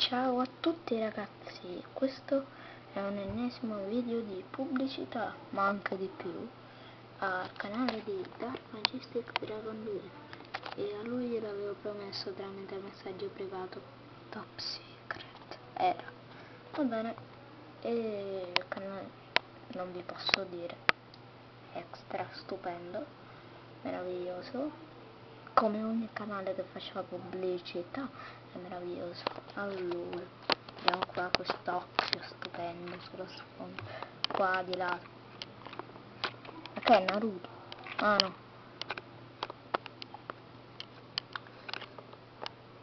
Ciao a tutti ragazzi, questo è un ennesimo video di pubblicità, ma anche di più, al canale di Dark Majestic Dragon 2 e a lui gliel'avevo promesso tramite messaggio privato top secret, era, va bene, e il canale non vi posso dire, extra stupendo, meraviglioso, come ogni canale che faceva pubblicità è meraviglioso. Allora abbiamo qua quest'occhio stupendo sullo sfondo, qua di lato, ma che è Naruto? Ah no.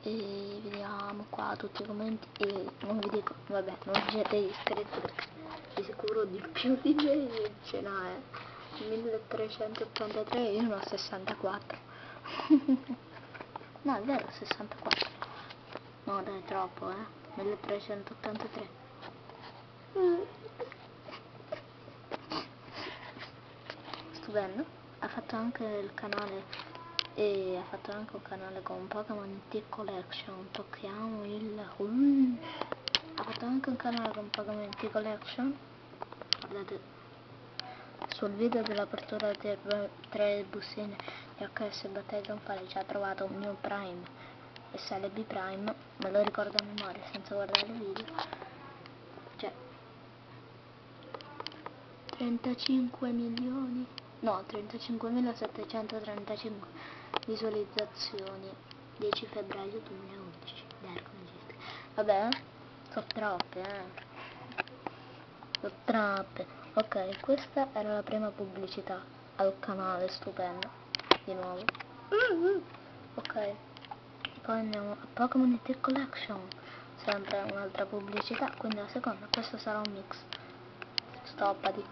E vediamo qua tutti i commenti e non vi dico, vabbè, non siete iscritti perché di sicuro di più di me ce n'ha, 1383 e io ne ho 64. No, è vero, 64. No, dai, troppo, 1383. Stupendo. Ha fatto anche il canale e ha fatto anche un canale con Pokémon T Collection. Tocchiamo il... Ha fatto anche un canale con Pokémon T Collection. Guardate. Sul video dell'apertura dei 3 bustine di HS Battaglia Trionfale ci ha trovato un New Prime SLB Prime, me lo ricordo a memoria senza guardare il video, cioè 35 milioni, no 35.735 visualizzazioni 10 febbraio 2011 Dark Majestic. Vabbè, sono troppe. Ok, questa era la prima pubblicità al canale, stupendo, di nuovo. Ok, poi andiamo a Pokémon T Collection, sempre un'altra pubblicità, quindi la seconda, questo sarà un mix. Stoppati.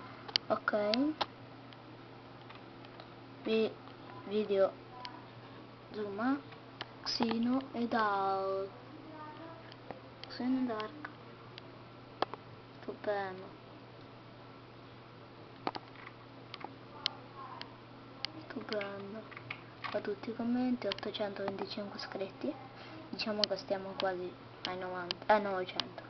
Ok, video Zuma, Xeno e Dark. Stupendo. A tutti i commenti, 825 iscritti, diciamo che stiamo quasi ai 900.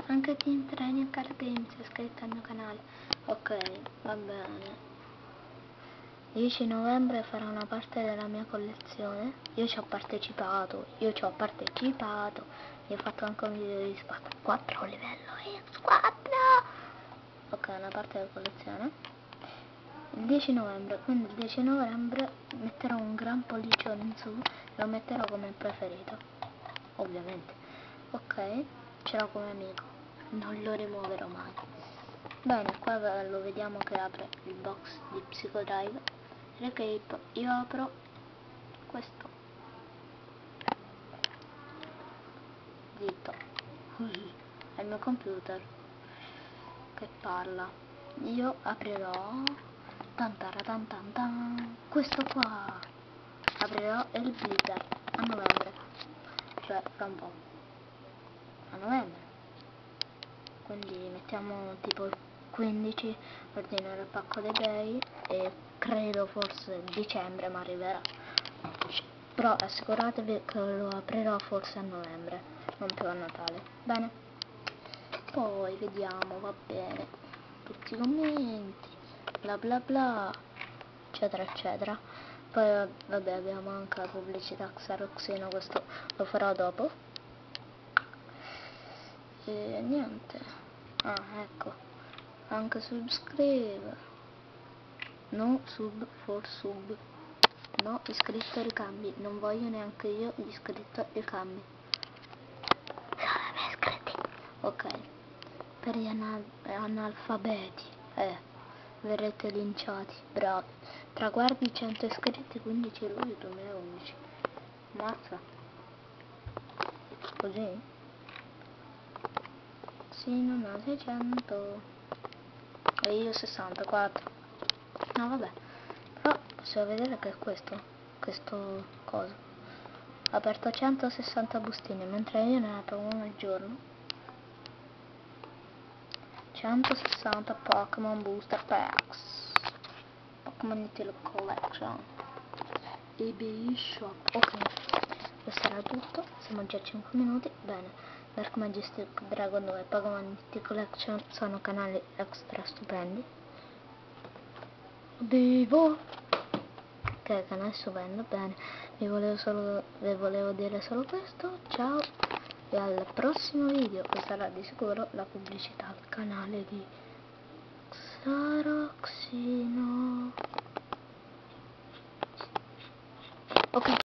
Anche Team Training Card Games è iscritto al mio canale. Ok, va bene. 10 novembre farà una parte della mia collezione. Io ci ho partecipato, io ho fatto anche un video di squadra 4 livello X4. Ok, una parte della collezione. Il 10 novembre, quindi il 10 novembre metterò un gran pollicione in su, lo metterò come preferito, ovviamente. Ok, ce l'ho come amico, non lo rimuoverò mai. Bene, qua lo vediamo che apre il box di Psychodrive, Recape, io apro questo. Zitto, è il mio computer che parla. Io aprirò questo qua, aprirò il Blizzard a novembre, cioè fra un po', a novembre, quindi mettiamo tipo il 15, ordinare il pacco dei bei e credo forse dicembre, ma arriverà, però assicuratevi che lo aprirò forse a novembre, non più a Natale. Bene, poi vediamo, va bene, tutti i commenti, bla bla bla, eccetera eccetera. Poi vabbè, abbiamo anche la pubblicità Xaroxino, questo lo farò dopo. E niente, ecco, anche subscrive, no sub for sub, no iscritto ricambi, non voglio neanche io gli iscritto ricambi, sono i miei iscritti. Ok, per gli analfabeti, verrete linciati, bravi. Traguardi 100 iscritti 15 luglio 2011. Mazza. Così? Sì, non ho 600. E io 64. No, vabbè. Però possiamo vedere che è questo coso. Ha aperto 160 bustine, mentre io ne apro uno al giorno. 160 Pokémon Booster Packs, Pokémon Little Collection, EB Shop. Ok, questo era tutto, siamo già a 5 minuti, bene. Dark Majestic Dragon 2 e Pokémon Mythic Collection sono canali extra stupendi. Divo! Che canale stupendo, bene. Vi volevo dire solo questo, ciao e al prossimo video, che sarà di sicuro la pubblicità al canale di Xaroxino. Ok.